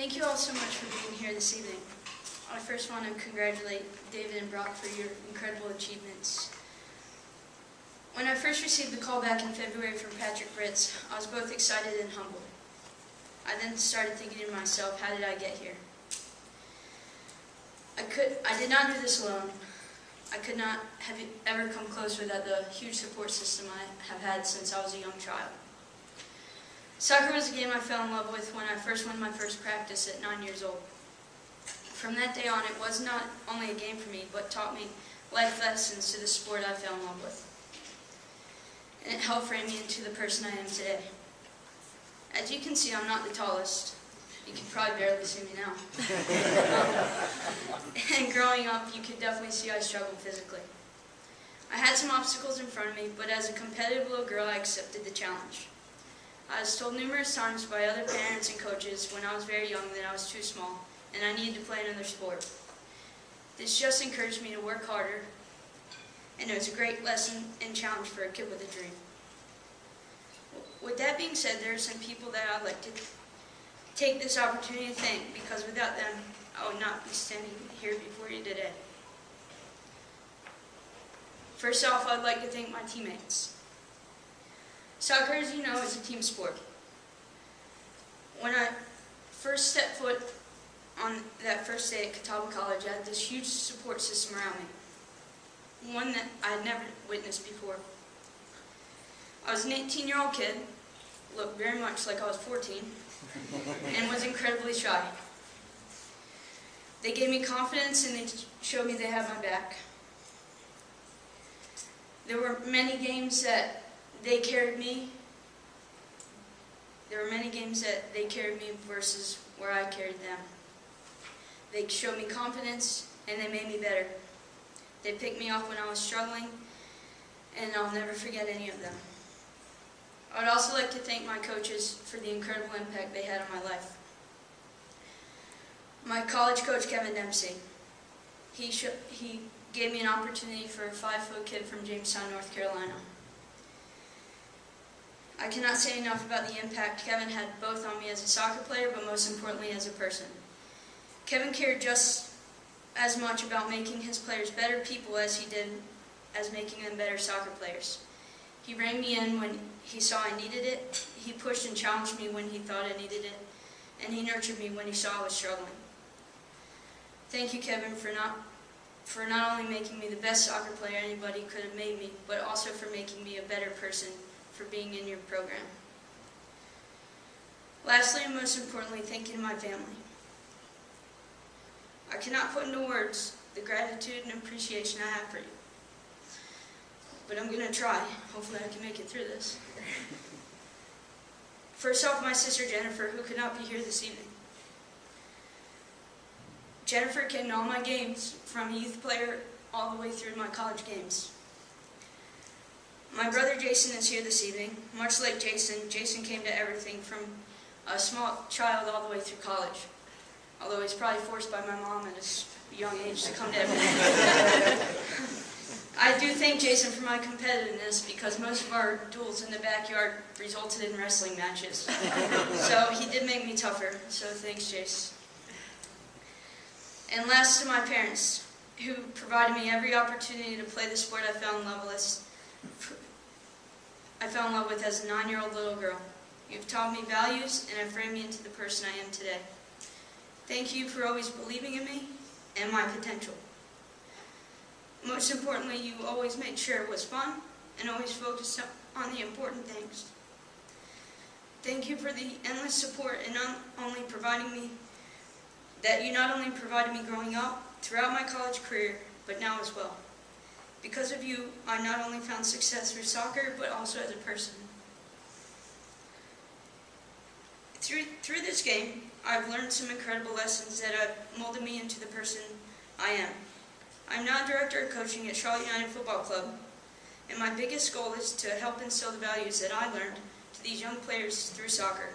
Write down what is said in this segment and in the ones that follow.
Thank you all so much for being here this evening. I first want to congratulate David and Brock for your incredible achievements. When I first received the call back in February from Patrick Britz, I was both excited and humbled. I then started thinking to myself, how did I get here? I did not do this alone. I could not have ever come close without the huge support system I have had since I was a young child. Soccer was a game I fell in love with when I first went my first practice at 9 years old. From that day on, it was not only a game for me, but taught me life lessons to the sport I fell in love with. And it helped frame me into the person I am today. As you can see, I'm not the tallest. You can probably barely see me now. And growing up, you could definitely see I struggled physically. I had some obstacles in front of me, but as a competitive little girl, I accepted the challenge. I was told numerous times by other parents and coaches when I was very young that I was too small and I needed to play another sport. This just encouraged me to work harder, and it was a great lesson and challenge for a kid with a dream. With that being said, there are some people that I'd like to take this opportunity to thank, because without them, I would not be standing here before you today. First off, I'd like to thank my teammates. Soccer, as you know, is a team sport. When I first stepped foot on that first day at Catawba College, I had this huge support system around me, one that I had never witnessed before. I was an 18-year-old kid, looked very much like I was 14, and was incredibly shy. They gave me confidence and they showed me they had my back. There were many games that they carried me. There were many games that they carried me versus where I carried them. They showed me confidence and they made me better. They picked me up when I was struggling, and I'll never forget any of them. I would also like to thank my coaches for the incredible impact they had on my life. My college coach, Kevin Dempsey, he gave me an opportunity for a 5-foot kid from Jamestown, North Carolina. I cannot say enough about the impact Kevin had both on me as a soccer player, but most importantly as a person. Kevin cared just as much about making his players better people as he did as making them better soccer players. He reined me in when he saw I needed it, he pushed and challenged me when he thought I needed it, and he nurtured me when he saw I was struggling. Thank you, Kevin, for not only making me the best soccer player anybody could have made me, but also for making me a better person for being in your program. Lastly, and most importantly, thank you to my family. I cannot put into words the gratitude and appreciation I have for you, but I'm going to try. Hopefully I can make it through this. First off, my sister Jennifer, who could not be here this evening. Jennifer came to all my games, from a youth player all the way through to my college games. My brother Jason is here this evening. Much like Jason, Jason came to everything from a small child all the way through college. Although he's probably forced by my mom at a young age to come to everything. I do thank Jason for my competitiveness, because most of our duels in the backyard resulted in wrestling matches. So he did make me tougher, so thanks, Jace. And last, to my parents, who provided me every opportunity to play the sport I fell in love with as a 9-year-old little girl. You've taught me values and have framed me into the person I am today. Thank you for always believing in me and my potential. Most importantly, you always made sure it was fun and always focused on the important things. Thank you for the endless support and not only provided me growing up, throughout my college career, but now as well. Because of you, I not only found success through soccer, but also as a person. Through this game, I've learned some incredible lessons that have molded me into the person I am. I'm now director of coaching at Charlotte United Football Club, and my biggest goal is to help instill the values that I learned to these young players through soccer.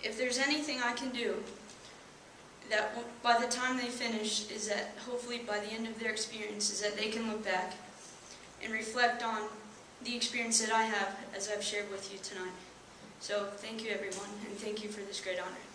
If there's anything I can do, that by the time they finish, is that hopefully by the end of their experience, is that they can look back and reflect on the experience that I have as I've shared with you tonight. So thank you everyone, and thank you for this great honor.